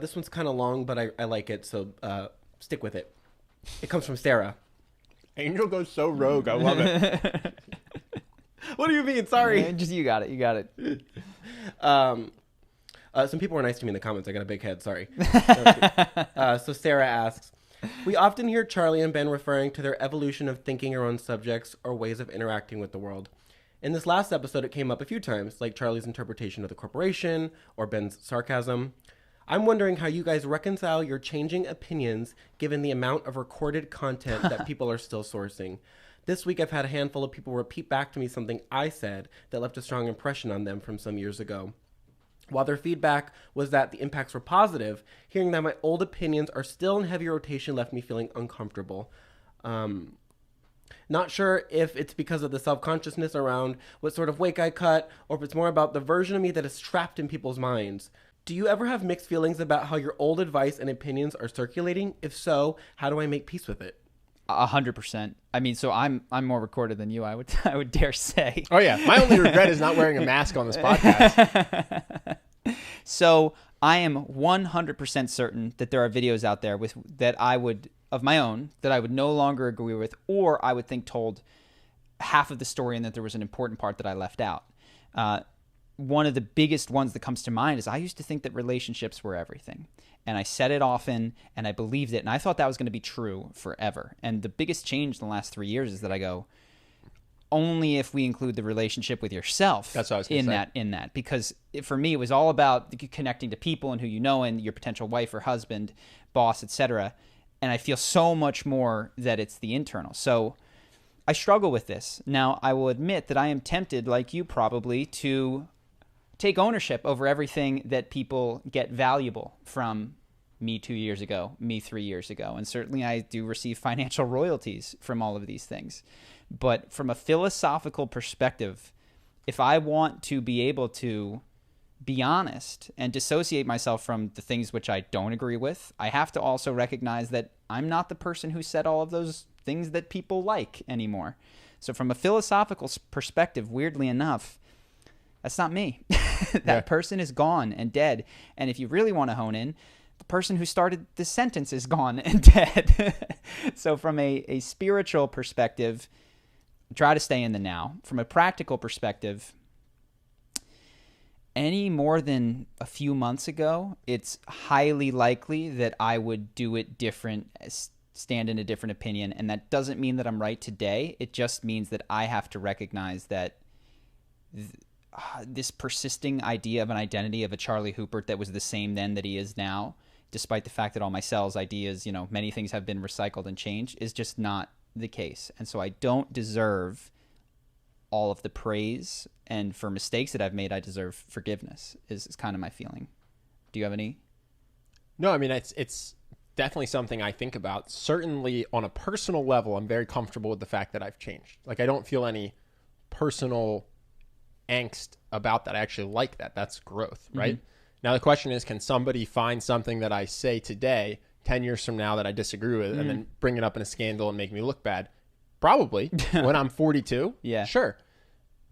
This one's kind of long, but I like it, so stick with it. It comes from Sarah. Angel goes so rogue. I love it. What do you mean? Sorry. Yeah, just you got it. You got it. Some people were nice to me in the comments. I got a big head. Sorry. So Sarah asks, we often hear Charlie and Ben referring to their evolution of thinking around subjects or ways of interacting with the world. In this last episode, it came up a few times, like Charlie's interpretation of the corporation or Ben's sarcasm. I'm wondering how you guys reconcile your changing opinions given the amount of recorded content that people are still sourcing. This week, I've had a handful of people repeat back to me something I said that left a strong impression on them from some years ago. While their feedback was that the impacts were positive, hearing that my old opinions are still in heavy rotation left me feeling uncomfortable. Not sure if it's because of the self-consciousness around what sort of wake I cut, or if it's more about the version of me that is trapped in people's minds. Do you ever have mixed feelings about how your old advice and opinions are circulating? If so, how do I make peace with it? 100%. I mean, so I'm more recorded than you. I would dare say. Oh yeah, my only regret is not wearing a mask on this podcast. So I am 100% certain that there are videos out there that I would no longer agree with, or I would think told half of the story and that there was an important part that I left out. One of the biggest ones that comes to mind is I used to think that relationships were everything. And I said it often, and I believed it, and I thought that was going to be true forever. And the biggest change in the last 3 years is that I go, only if we include the relationship with yourself. That's what I was gonna say. In that. Because for me, it was all about connecting to people and who you know and your potential wife or husband, boss, etc. And I feel so much more that it's the internal. So I struggle with this. Now, I will admit that I am tempted, like you probably, to take ownership over everything that people get valuable from me 2 years ago, me 3 years ago. And certainly I do receive financial royalties from all of these things. But from a philosophical perspective, if I want to be able to be honest and dissociate myself from the things which I don't agree with, I have to also recognize that I'm not the person who said all of those things that people like anymore. So from a philosophical perspective, weirdly enough, that's not me. That person is gone and dead. And if you really want to hone in, the person who started this sentence is gone and dead. So from a spiritual perspective, try to stay in the now. From a practical perspective, any more than a few months ago, it's highly likely that I would do it different, stand in a different opinion. And that doesn't mean that I'm right today. It just means that I have to recognize that this persisting idea of an identity of a Charlie Houpert that was the same then that he is now, despite the fact that all my cells, ideas, many things have been recycled and changed, is just not the case. And so I don't deserve all of the praise, and for mistakes that I've made, I deserve forgiveness, is kind of my feeling. Do you have any? No, I mean, it's definitely something I think about. Certainly on a personal level, I'm very comfortable with the fact that I've changed. Like, I don't feel any personal angst about that. I actually like that. That's growth, right? Mm-hmm. Now the question is, can somebody find something that I say today 10 years from now that I disagree with and then bring it up in a scandal and make me look bad? Probably. When I'm 42? Yeah. Sure.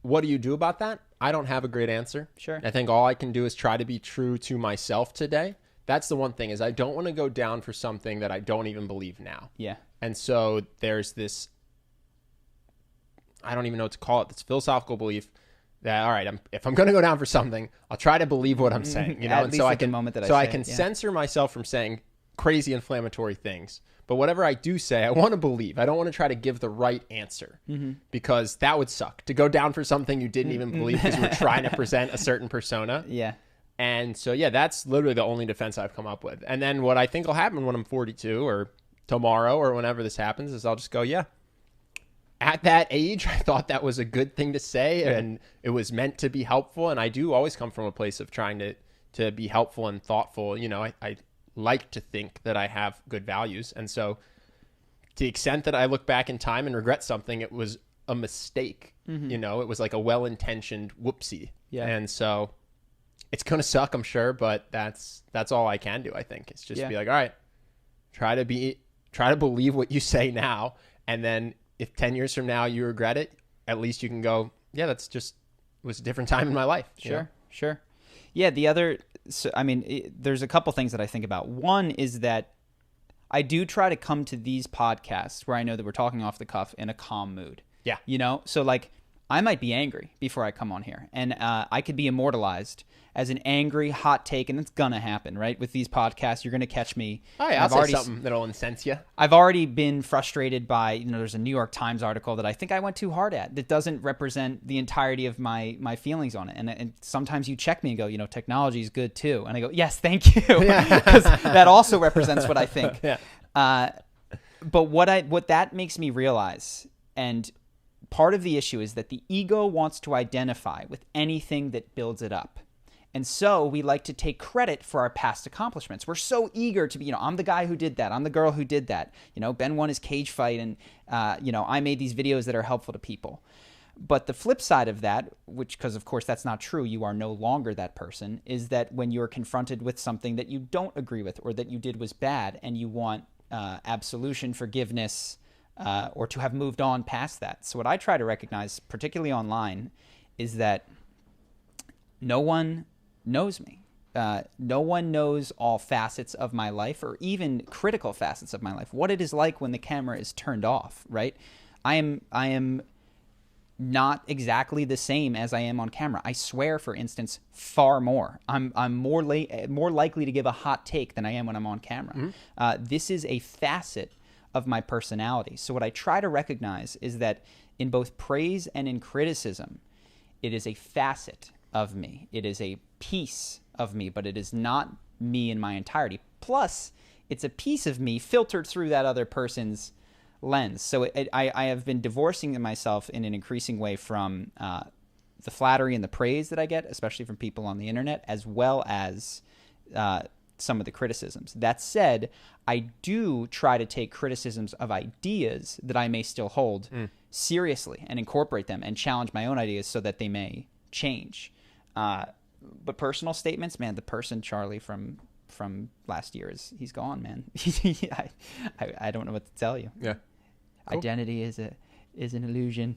What do you do about that? I don't have a great answer. Sure. I think all I can do is try to be true to myself today. That's the one thing, is I don't want to go down for something that I don't even believe now. Yeah. And so there's this, I don't even know what to call it, this philosophical belief that, all right, if I'm going to go down for something, I'll try to believe what I'm saying, At least at the moment that I can censor myself from saying crazy inflammatory things. But whatever I do say, I want to believe. I don't want to try to give the right answer, because that would suck, to go down for something you didn't even believe because you were trying to present a certain persona. Yeah. And so, yeah, that's literally the only defense I've come up with. And then what I think will happen when I'm 42 or tomorrow or whenever this happens is I'll just go, yeah, at that age, I thought that was a good thing to say, and it was meant to be helpful. And I do always come from a place of trying to be helpful and thoughtful. I like to think that I have good values. And so to the extent that I look back in time and regret something, it was a mistake. It was like a well-intentioned whoopsie. Yeah. And so it's going to suck, I'm sure, but that's all I can do, I think. It's just be like, all right, try to believe what you say now. And then if 10 years from now you regret it, at least you can go, yeah, was a different time in my life. Sure. Yeah, there's a couple things that I think about. One is that I do try to come to these podcasts where I know that we're talking off the cuff in a calm mood. Yeah. You know? So, like, I might be angry before I come on here. And I could be immortalized as an angry, hot take, and it's going to happen, right? With these podcasts, you're going to catch me. Oh, yeah, I'll say something that'll incense you. I've already been frustrated by, there's a New York Times article that I think I went too hard at that doesn't represent the entirety of my feelings on it. And sometimes you check me and go, technology is good too. And I go, yes, thank you. Because that also represents what I think. Yeah. But what that makes me realize, and part of the issue is that the ego wants to identify with anything that builds it up. And so we like to take credit for our past accomplishments. We're so eager to be, I'm the guy who did that. I'm the girl who did that. Ben won his cage fight, and, I made these videos that are helpful to people. But the flip side of that, because of course that's not true, you are no longer that person, is that when you're confronted with something that you don't agree with or that you did was bad and you want absolution, forgiveness, or to have moved on past that. So what I try to recognize, particularly online, is that no one knows me. No one knows all facets of my life, or even critical facets of my life. What it is like when the camera is turned off, right? I am not exactly the same as I am on camera. I swear, for instance, far more. I'm more likely to give a hot take than I am when I'm on camera. Mm-hmm. This is a facet of my personality. So what I try to recognize is that in both praise and in criticism, it is a facet of me. It is a piece of me, but it is not me in my entirety. Plus, it's a piece of me filtered through that other person's lens. So I have been divorcing myself in an increasing way from the flattery and the praise that I get, especially from people on the internet, as well as some of the criticisms. That said, I do try to take criticisms of ideas that I may still hold seriously and incorporate them and challenge my own ideas so that they may change. But personal statements, man, the person Charlie from last year he's gone, man. I don't know what to tell you. Yeah. Cool. Identity is an illusion.